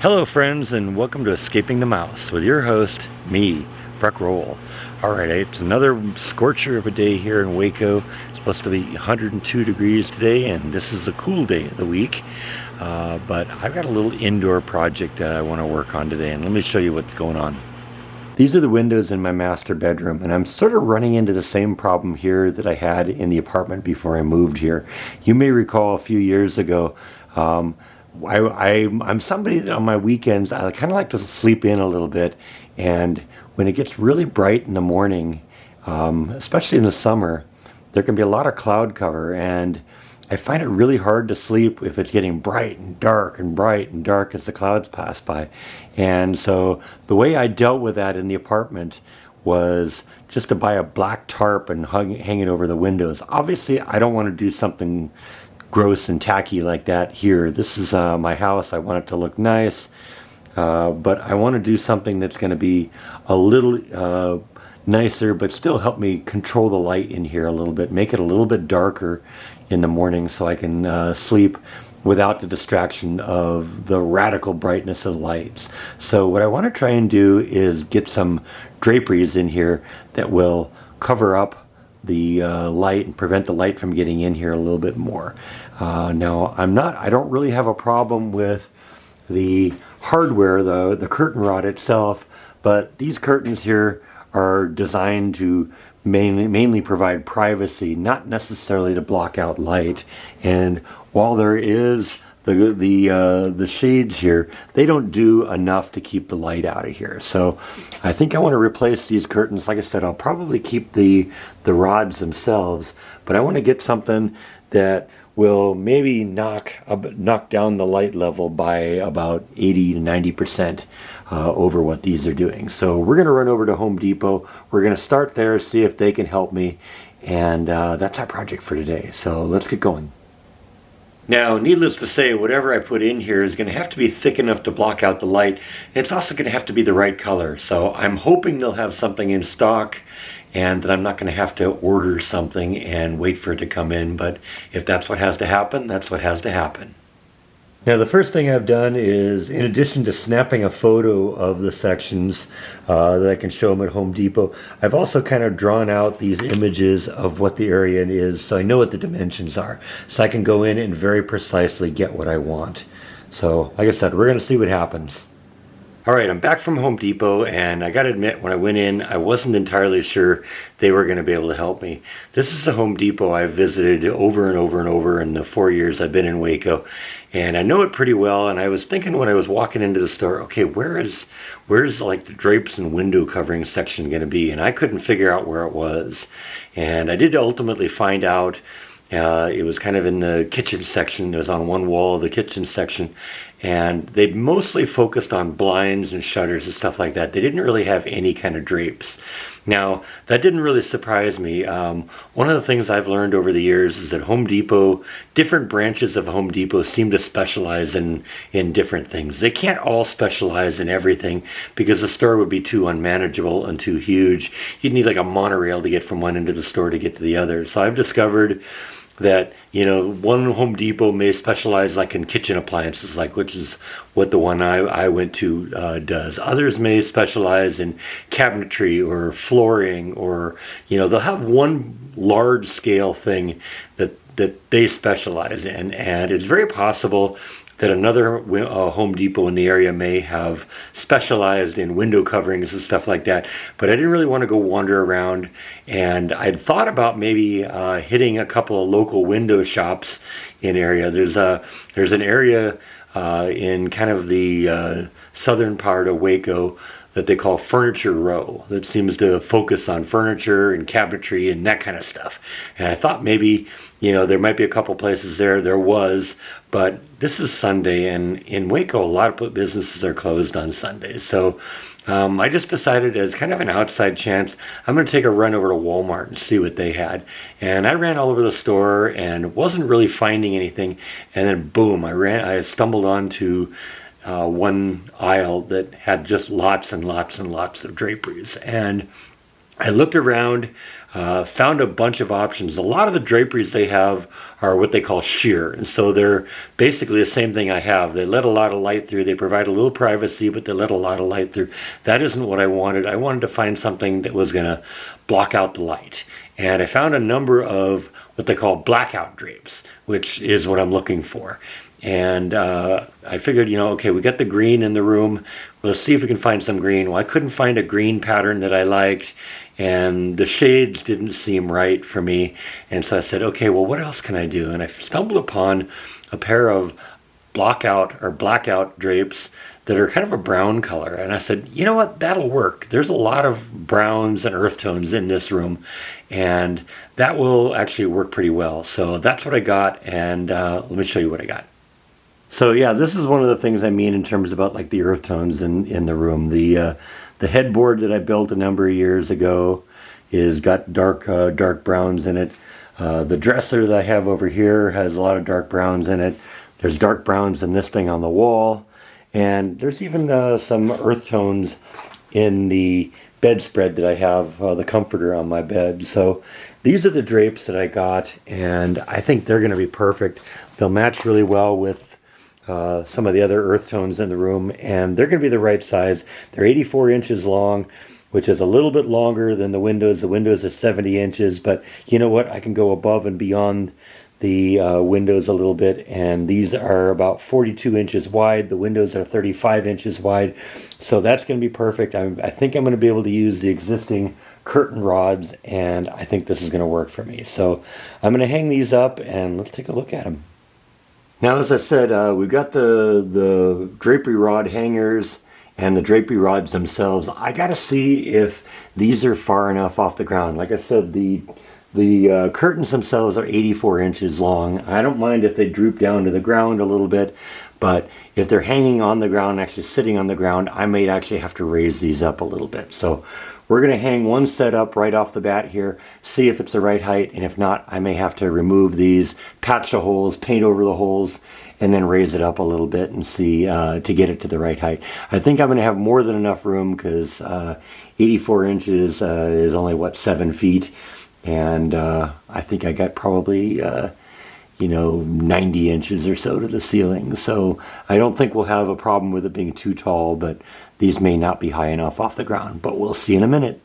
Hello friends, and welcome to Escaping the Mouse with your host, me, Breck Roll. Alright, it's another scorcher of a day here in Waco. It's supposed to be 102 degrees today, and this is a cool day of the week. But I've got a little indoor project that I want to work on today, and let me show you what's going on. These are the windows in my master bedroom, and I'm sort of running into the same problem here that I had in the apartment before I moved here. You may recall a few years ago, I'm somebody that on my weekends, I kind of like to sleep in a little bit, and when it gets really bright in the morning, especially in the summer, there can be a lot of cloud cover, and I find it really hard to sleep if it's getting bright and dark and bright and dark as the clouds pass by. And so the way I dealt with that in the apartment was just to buy a black tarp and hang it over the windows. Obviously, I don't want to do something gross and tacky like that here. This is my house. I want it to look nice, but I want to do something that's going to be a little nicer, but still help me control the light in here a little bit, make it a little bit darker in the morning so I can sleep without the distraction of the radical brightness of lights. So what I want to try and do is get some draperies in here that will cover up the light and prevent the light from getting in here a little bit more. Now I don't really have a problem with the hardware, the curtain rod itself, but these curtains here are designed to mainly provide privacy, not necessarily to block out light. And while there is the shades here, they don't do enough to keep the light out of here. So I think I want to replace these curtains. Like I said, I'll probably keep the rods themselves, but I want to get something that will maybe knock down the light level by about 80 to 90% over what these are doing. So we're going to run over to Home Depot. We're going to start there, see if they can help me, and that's our project for today. So let's get going. Now, needless to say, whatever I put in here is going to have to be thick enough to block out the light. It's also going to have to be the right color. So I'm hoping they'll have something in stock and that I'm not going to have to order something and wait for it to come in. But if that's what has to happen, that's what has to happen. Now, the first thing I've done is, in addition to snapping a photo of the sections that I can show them at Home Depot, I've also kind of drawn out these images of what the area is, so I know what the dimensions are, so I can go in and very precisely get what I want. So, like I said, we're going to see what happens. Alright, I'm back from Home Depot, and I gotta admit, when I went in, I wasn't entirely sure they were going to be able to help me. This is a Home Depot I've visited over and over and over in the 4 years I've been in Waco, and I know it pretty well. And I was thinking when I was walking into the store, okay, where's like the drapes and window covering section going to be? And I couldn't figure out where it was. And I did ultimately find out. It was kind of in the kitchen section. It was on one wall of the kitchen section, and they mostly focused on blinds and shutters and stuff like that. They didn't really have any kind of drapes. Now, that didn't really surprise me. One of the things I've learned over the years is that Home Depot, different branches of Home Depot seem to specialize in different things. They can't all specialize in everything because the store would be too unmanageable and too huge. You'd need like a monorail to get from one end of the store to get to the other. So I've discovered that, one Home Depot may specialize like in kitchen appliances, which is what the one I went to does. Others may specialize in cabinetry or flooring, or they'll have one large scale thing that they specialize in, and it's very possible that another Home Depot in the area may have specialized in window coverings and stuff like that. But I didn't really want to go wander around, and I'd thought about maybe hitting a couple of local window shops in area. There's an area in kind of the southern part of Waco that they call Furniture Row, that seems to focus on furniture and cabinetry and that kind of stuff. And I thought maybe, there might be a couple places there. There was, but this is Sunday, and in Waco, a lot of businesses are closed on Sundays. So I just decided, as kind of an outside chance, I'm going to take a run over to Walmart and see what they had. And I ran all over the store and wasn't really finding anything. And then boom, I stumbled onto one aisle that had just lots and lots and lots of draperies. And I looked around. found a bunch of options. A lot of the draperies they have are what they call sheer, and so they're basically the same thing I have. They let a lot of light through, they provide a little privacy, but they let a lot of light through. That isn't what I wanted. I wanted to find something that was going to block out the light, and I found a number of what they call blackout drapes, which is what I'm looking for. And I figured, okay, we got the green in the room. Let's see if we can find some green. Well, I couldn't find a green pattern that I liked, and the shades didn't seem right for me. And so I said, okay, well, what else can I do? And I stumbled upon a pair of blackout drapes that are kind of a brown color. And I said, you know what, that'll work. There's a lot of browns and earth tones in this room, and that will actually work pretty well. So that's what I got, and let me show you what I got. So yeah, this is one of the things I mean in terms about like the earth tones in the room. The headboard that I built a number of years ago is got dark browns in it. The dresser that I have over here has a lot of dark browns in it. There's dark browns in this thing on the wall, and there's even some earth tones in the bedspread that I have, the comforter on my bed. So these are the drapes that I got, and I think they're going to be perfect. They'll match really well with some of the other earth tones in the room, and they're going to be the right size. They're 84 inches long, which is a little bit longer than the windows. The windows are 70 inches, but you know what? I can go above and beyond the windows a little bit, and these are about 42 inches wide. The windows are 35 inches wide, so that's going to be perfect. I think I'm going to be able to use the existing curtain rods, and I think this is going to work for me. So I'm going to hang these up, and let's take a look at them. Now, as I said, we've got the drapery rod hangers and the drapery rods themselves. I got to see if these are far enough off the ground. Like I said, the curtains themselves are 84 inches long. I don't mind if they droop down to the ground a little bit, but if they're hanging on the ground, actually sitting on the ground, I may actually have to raise these up a little bit. So we're going to hang one set up right off the bat here, see if it's the right height, and if not, I may have to remove these, patch the holes, paint over the holes, and then raise it up a little bit and see to get it to the right height. I think I'm going to have more than enough room because 84 inches is only, 7 feet, and I think I got probably 90 inches or so to the ceiling. So I don't think we'll have a problem with it being too tall, but these may not be high enough off the ground, but we'll see in a minute.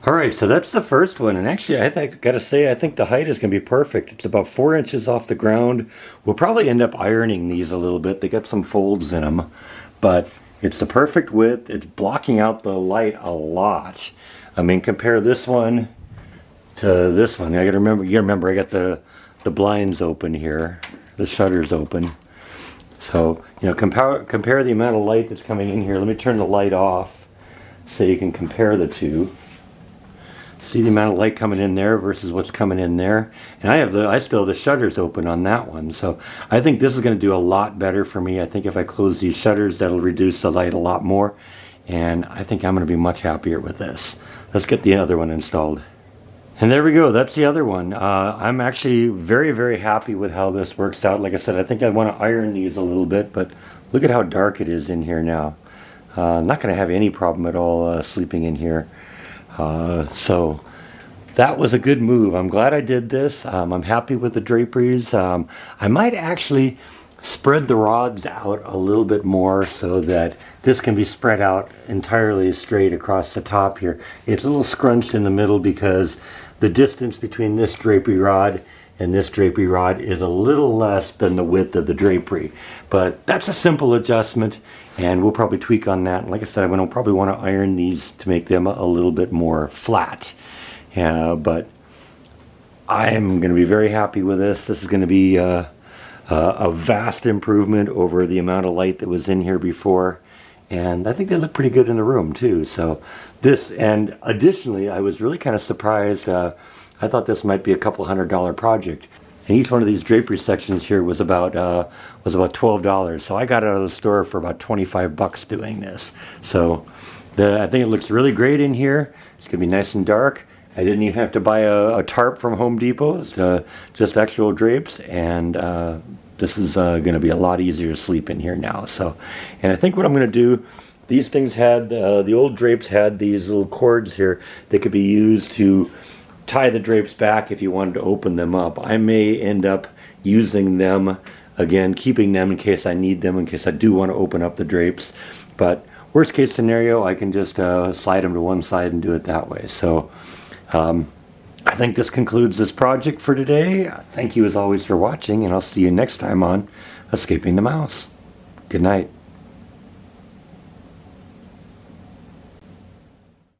All right, so that's the first one, and actually I gotta say, I think the height is gonna be perfect. It's about 4 inches off the ground. We'll probably end up ironing these a little bit. They got some folds in them, but it's the perfect width. It's blocking out the light a lot. I mean, compare this one to this one. You gotta remember I got the blinds open here, the shutters open. So, compare the amount of light that's coming in here. Let me turn the light off so you can compare the two. See the amount of light coming in there versus what's coming in there. And I still have the shutters open on that one. So I think this is going to do a lot better for me. I think if I close these shutters, that'll reduce the light a lot more. And I think I'm going to be much happier with this. Let's get the other one installed. And there we go, that's the other one. I'm actually very, very happy with how this works out. Like I said, I think I want to iron these a little bit, but look at how dark it is in here now. I'm not going to have any problem at all sleeping in here. So that was a good move. I'm glad I did this. I'm happy with the draperies. I might actually spread the rods out a little bit more so that this can be spread out entirely straight across the top here. It's a little scrunched in the middle because the distance between this drapery rod and this drapery rod is a little less than the width of the drapery. But that's a simple adjustment, and we'll probably tweak on that. And like I said, I'm going to probably want to iron these to make them a little bit more flat. But I am going to be very happy with this. This is going to be a vast improvement over the amount of light that was in here before. And I think they look pretty good in the room too. So this, and additionally, I was really kind of surprised. I thought this might be a couple $100 project. And each one of these drapery sections here was about $12. So I got it out of the store for about 25 bucks doing this. So I think it looks really great in here. It's gonna be nice and dark. I didn't even have to buy a tarp from Home Depot. It's just actual drapes, and this is going to be a lot easier to sleep in here now. So, and I think what I'm going to do, these things had, the old drapes had these little cords here that could be used to tie the drapes back if you wanted to open them up. I may end up using them again, keeping them in case I need them, in case I do want to open up the drapes. But worst case scenario, I can just slide them to one side and do it that way. So I think this concludes this project for today. Thank you as always for watching, and I'll see you next time on Escaping the Mouse. Good night.